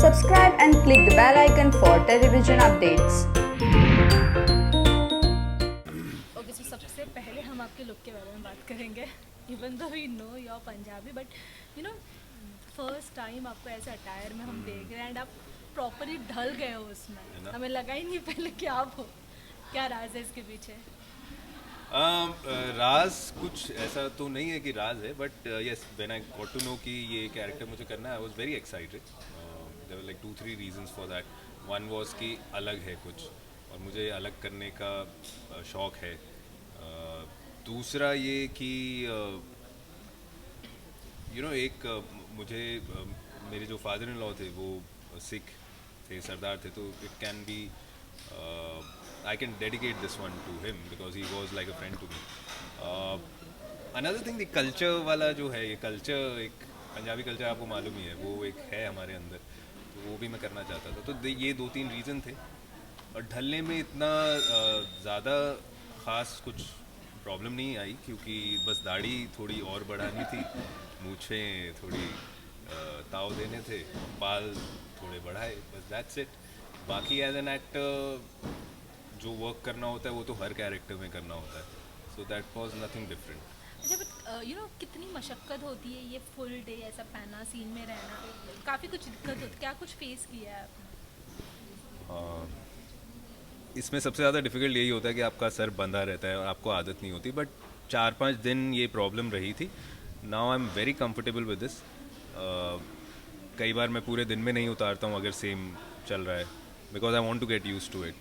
Subscribe and click the bell icon for television updates. Okay so सबसे पहले हम आपके लुक के बारे में बात करेंगे. Even though we know you are Punjabi but you know first time आपको ऐसे अटायर में हम देख रहे हैं एंड आप प्रॉपरली ढल गए हो उसमें. हमें लगा ही नहीं पहले कि आप हो. क्या राज है इसके पीछे? राज कुछ ऐसा तो नहीं है कि राज है, but yes when I got to know कि ये कैरेक्टर मुझे करना है, I was very excited. There were like 2-3 reasons for that. One was कि अलग है कुछ और मुझे अलग करने का शौक है. दूसरा ये कि यू नो एक मुझे मेरे जो फादर इन लॉ थे वो सिख थे, सरदार थे, तो it can be I can dedicate this one to him because he was like a friend to me. Another thing, the culture वाला जो है, ये culture एक पंजाबी culture आपको मालूम ही है, वो एक है हमारे अंदर, तो वो भी मैं करना चाहता था. तो ये 2-3 रीज़न थे. और ढलने में इतना ज़्यादा ख़ास कुछ प्रॉब्लम नहीं आई, क्योंकि बस दाढ़ी थोड़ी और बढ़ानी थी, मूछें थोड़ी ताव देने थे, बाल थोड़े बढ़ाए, बस दैट्स इट. बाकी एज एन एक्टर जो वर्क करना होता है वो तो हर कैरेक्टर में करना होता है, so that was nothing different. अच्छा बट यू नो कितनी मशक्क़त होती है ये फुल डे ऐसा पहना सीन में रहना. काफ़ी कुछ दिक्कत होती. क्या कुछ फेस किया है आपने? इसमें सबसे ज़्यादा डिफ़िकल्ट यही होता है कि आपका सर बंधा रहता है और आपको आदत नहीं होती. बट 4-5 दिन ये प्रॉब्लम रही थी. Now I am very comfortable with this. कई बार मैं पूरे दिन में नहीं उतारता हूँ अगर सेम चल रहा है, because I want to get used to it.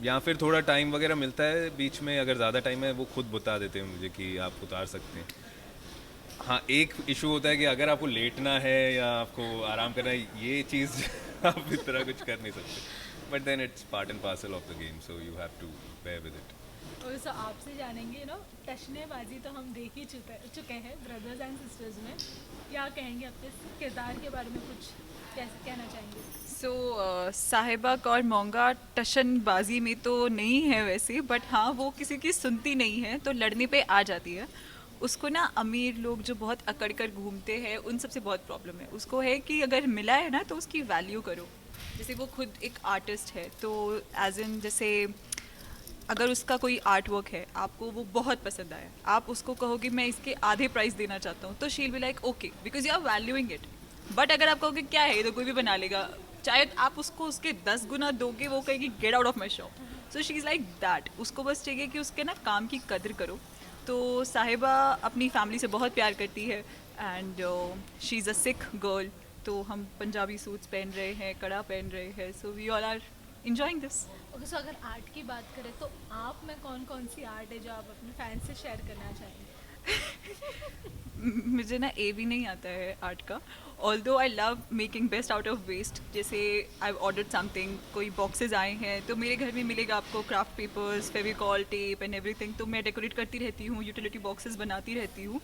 या फिर थोड़ा टाइम वगैरह मिलता है बीच में, अगर ज़्यादा टाइम है वो खुद बता देते हैं मुझे कि आप उतार सकते हैं. हाँ, एक इशू होता है कि अगर आपको लेटना है या आपको आराम करना है, ये चीज़ आप इस तरह कुछ कर नहीं सकते. But then it's part and parcel of the game, so you have to bear with it. और सो आपसे जानेंगे यू नो टशनेबाजी तो हम देख ही चुके हैं ब्रदर्स एंड सिस्टर्स में. क्या कहेंगे अपने किरदार के बारे में, कुछ कैसे कहना चाहेंगे? साहिबा कौर मोंगा टशनबाजी में तो नहीं है वैसे, बट हाँ वो किसी की सुनती नहीं है तो लड़ने पे आ जाती है. उसको ना अमीर लोग जो बहुत अकड़ कर घूमते हैं उन सबसे बहुत प्रॉब्लम है. उसको है कि अगर मिला है ना तो उसकी वैल्यू करो. जैसे वो खुद एक आर्टिस्ट है, तो एज इन जैसे अगर उसका कोई आर्ट वर्क है आपको वो बहुत पसंद आया, आप उसको कहोगे मैं इसके आधे प्राइस देना चाहता हूँ, तो she'll be like okay because you are valuing it. But अगर आप कहोगे क्या है, तो कोई भी बना लेगा, चाहे आप उसको उसके 10 गुना दोगे वो कहेगी get out of my shop. So she is like that. उसको बस चाहिए कि उसके ना काम की कदर करो. तो साहिबा अपनी फैमिली से बहुत प्यार करती है and she is a Sikh girl. तो हम पंजाबी सूट्स पहन रहे हैं, कड़ा पहन रहे हैं, so we all are enjoying this. Okay so अगर आर्ट की बात करें तो आप में कौन कौन सी आर्ट है जो आप अपने फैंस से शेयर करना चाहेंगे? मुझे ना ए भी नहीं आता है आर्ट का. Although I love making best out of waste. जैसे आई ऑर्डर समथिंग, कोई बॉक्सेज आए हैं तो मेरे घर में मिलेगा आपको craft papers, Fevicol, tape and everything. तो मैं डेकोरेट करती रहती हूँ, यूटिलिटी बॉक्सेस बनाती रहती हूँ.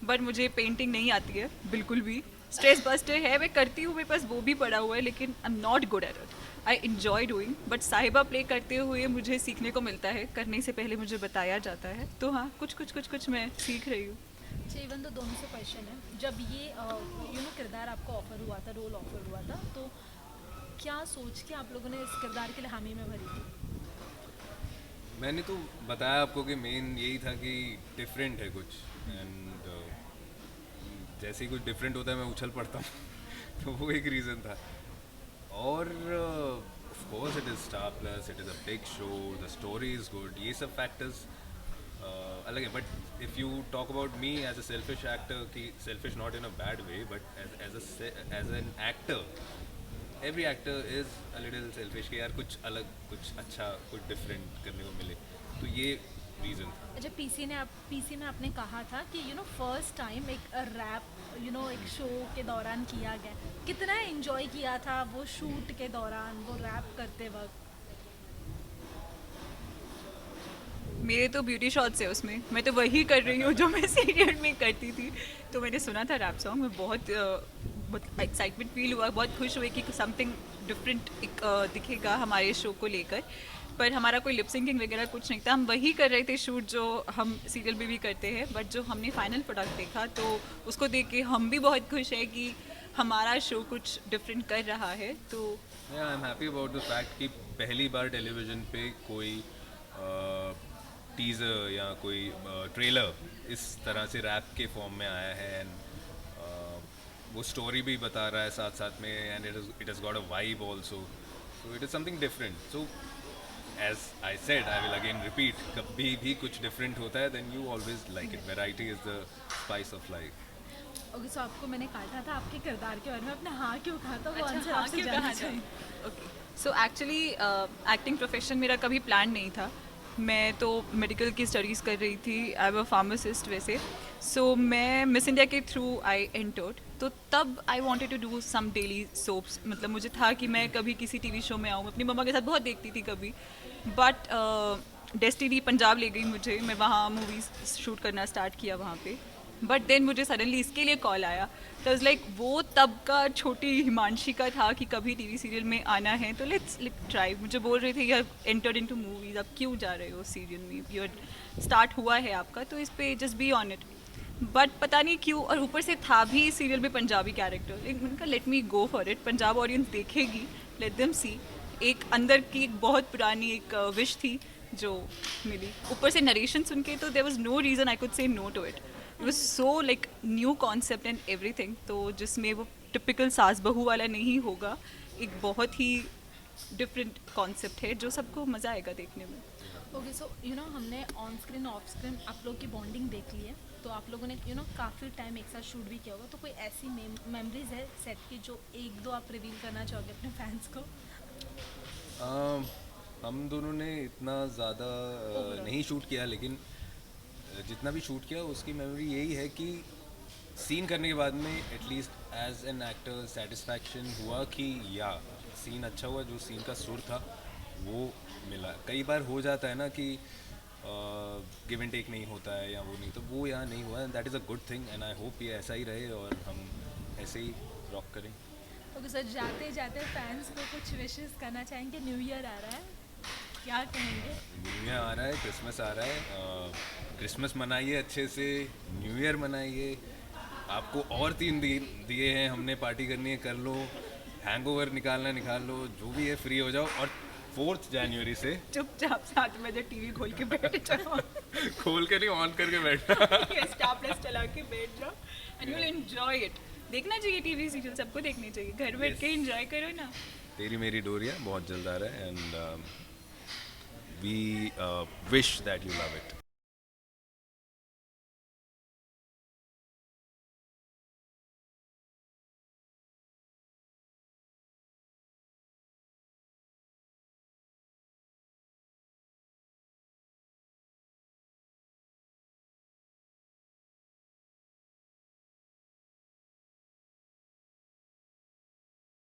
बट मुझे पेंटिंग नहीं आती है बिल्कुल भी. स्ट्रेस बस्टर है, मैं करती हूँ, मेरे पास वो भी पड़ा हुआ है, लेकिन I am not good at it. I enjoy doing. But साहिबा प्ले करते हुए मुझे सीखने को मिलता है, करने से पहले मुझे बताया जाता है. तो हाँ, कुछ मैं सीख रही हूँ. अच्छा इवन तो दोनों से क्वेश्चन है. जब ये यू नो किरदार आपको ऑफर हुआ था, रोल ऑफर हुआ था, तो क्या सोच के आप लोगों ने इस किरदार के लिए हामी में भरी थी? मैंने तो बताया आपको कि मेन यही था कि डिफरेंट है कुछ, एंड जैसे ही कुछ डिफरेंट होता है मैं उछल पड़ता हूँ. तो वो एक रीज़न था. और of course it is Star Plus, it is a big show, the story is good, ये सब फैक्टर्स अलग है. But if you talk about me as a selfish actor, कि selfish not in a bad way, but as an actor, every actor is a little selfish कि यार कुछ अलग, कुछ अच्छा, कुछ डिफरेंट करने को मिले. तो ये रीज़न था. अच्छा पीसी में आपने कहा था कि यू नो फर्स्ट टाइम एक रैप यू नो एक शो के दौरान किया गया. कितना एंजॉय किया था वो शूट के दौरान, वो रैप करते वक्त? मेरे तो ब्यूटी शॉट्स है उसमें, मैं तो वही कर रही हूँ जो मैं सीरियल में करती थी. तो मैंने सुना था रैप सॉन्ग, मैं बहुत एक्साइटमेंट फील हुआ, बहुत खुश हुई कि समथिंग डिफरेंट एक दिखेगा हमारे शो को लेकर. पर हमारा कोई लिप सिंकिंग वगैरह कुछ नहीं था, हम वही कर रहे थे शूट जो हम सीरियल में भी करते हैं. बट जो हमने फाइनल प्रोडक्ट देखा तो उसको देख के हम भी बहुत खुश हैं कि हमारा शो कुछ डिफरेंट कर रहा है तो I am happy about the fact कि पहली बार टेलीविज़न पे कोई टीज़र या कोई ट्रेलर इस तरह से रैप के फॉर्म में आया है एंड वो स्टोरी भी बता रहा है साथ साथ में and it has got a vibe also so it is something different so as I said I will again repeat कभी भी कुछ डिफरेंट होता है then you always like it variety is the spice of life okay so आपको मैंने काटा था आपके किरदार के बारे में, आपने हाँ क्यों कहा था वो अच्छा, आंसर हाँ आपसे क्यों जानना कहा चाहिए। Okay so actually acting profession मेरा कभी प्लान नहीं था। मैं तो मेडिकल की स्टडीज़ कर रही थी, आई एम अ फार्मासिस्ट वैसे। सो मैं मिस इंडिया के थ्रू आई एंटर्ड, तो तब I wanted to do some daily soaps. मतलब मुझे था कि मैं कभी किसी टीवी शो में आऊँ। अपनी मम्मा के साथ बहुत देखती थी कभी, बट डेस्टिनी पंजाब ले गई मुझे। मैं वहाँ मूवीज़ शूट करना स्टार्ट किया वहाँ पे, बट देन मुझे सडनली इसके लिए कॉल आया। तो इज़ लाइक वो तब का छोटी हिमांशी का था कि कभी टीवी सीरियल में आना है तो लेट्स ट्राई। मुझे बोल रहे थे यार एंटर्ड इनटू मूवीज़, आप क्यों जा रहे हो सीरियल में, योर स्टार्ट हुआ है आपका तो इस पे just be on it. But पता नहीं क्यों, और ऊपर से था भी सीरियल में पंजाबी कैरेक्टर, लेकिन मैंने कहा let me go for it, Punjab audience देखेगी, लेट देम सी। एक अंदर की एक बहुत पुरानी एक विश थी जो मिली, ऊपर से नरेशन सुन के तो there was no reason I could say no to it. It was so like new concept and everything, तो जिसमें वो टिपिकल सास बहू वाला नहीं होगा, एक बहुत ही डिफरेंट कॉन्सेप्ट है जो सबको मज़ा आएगा देखने में। ओके सो यू नो हमने ऑन स्क्रीन ऑफ स्क्रीन आप लोग की बॉन्डिंग देख ली है, तो आप लोगों ने यू नो काफ़ी टाइम एक साथ शूट भी किया होगा, तो कोई ऐसी मेमोरीज है सेट की जो एक दो आप रिवील करना चाहोगे अपने फैंस को? हम दोनों ने इतना ज़्यादा नहीं शूट किया, लेकिन जितना भी शूट किया उसकी मेमोरी यही है कि सीन करने के बाद में at least as an actor satisfaction हुआ कि या सीन अच्छा हुआ, जो सीन का सुर था वो मिला। कई बार हो जाता है ना कि गिव एंड टेक नहीं होता है या वो नहीं, तो वो यहाँ नहीं हुआ and that is a good thing and I hope ये ऐसा ही रहे और हम ऐसे ही रॉक करें। ओके सर, जाते जाते फैंस को कुछ विशेस करना चाहेंगे? न्यू ईयर आ रहा है, क्या कहेंगे? न्यू ईयर आ रहा है, क्रिसमस आ रहा है, क्रिसमस मनाइए अच्छे से, न्यू ईयर मनाइए। आपको और 3 दिन दिए हैं, हमने पार्टी करनी है कर लो, हैंगओवर निकालना निकाल लो, जो भी है फ्री हो जाओ। और 4 जनवरी से चुपचाप 7 बजे टीवी खोल के बैठ जाओ, खोल के नहीं ऑन करके बैठना। स्टार प्लस चला के बैठ जाओ and you will enjoy it. देखना चाहिए टीवी सीरियल, सबको देखने चाहिए, घर बैठ के एंजॉय करो ना। तेरी मेरी डोरिया बहुत जल्द आ रहा है and we wish that you love it.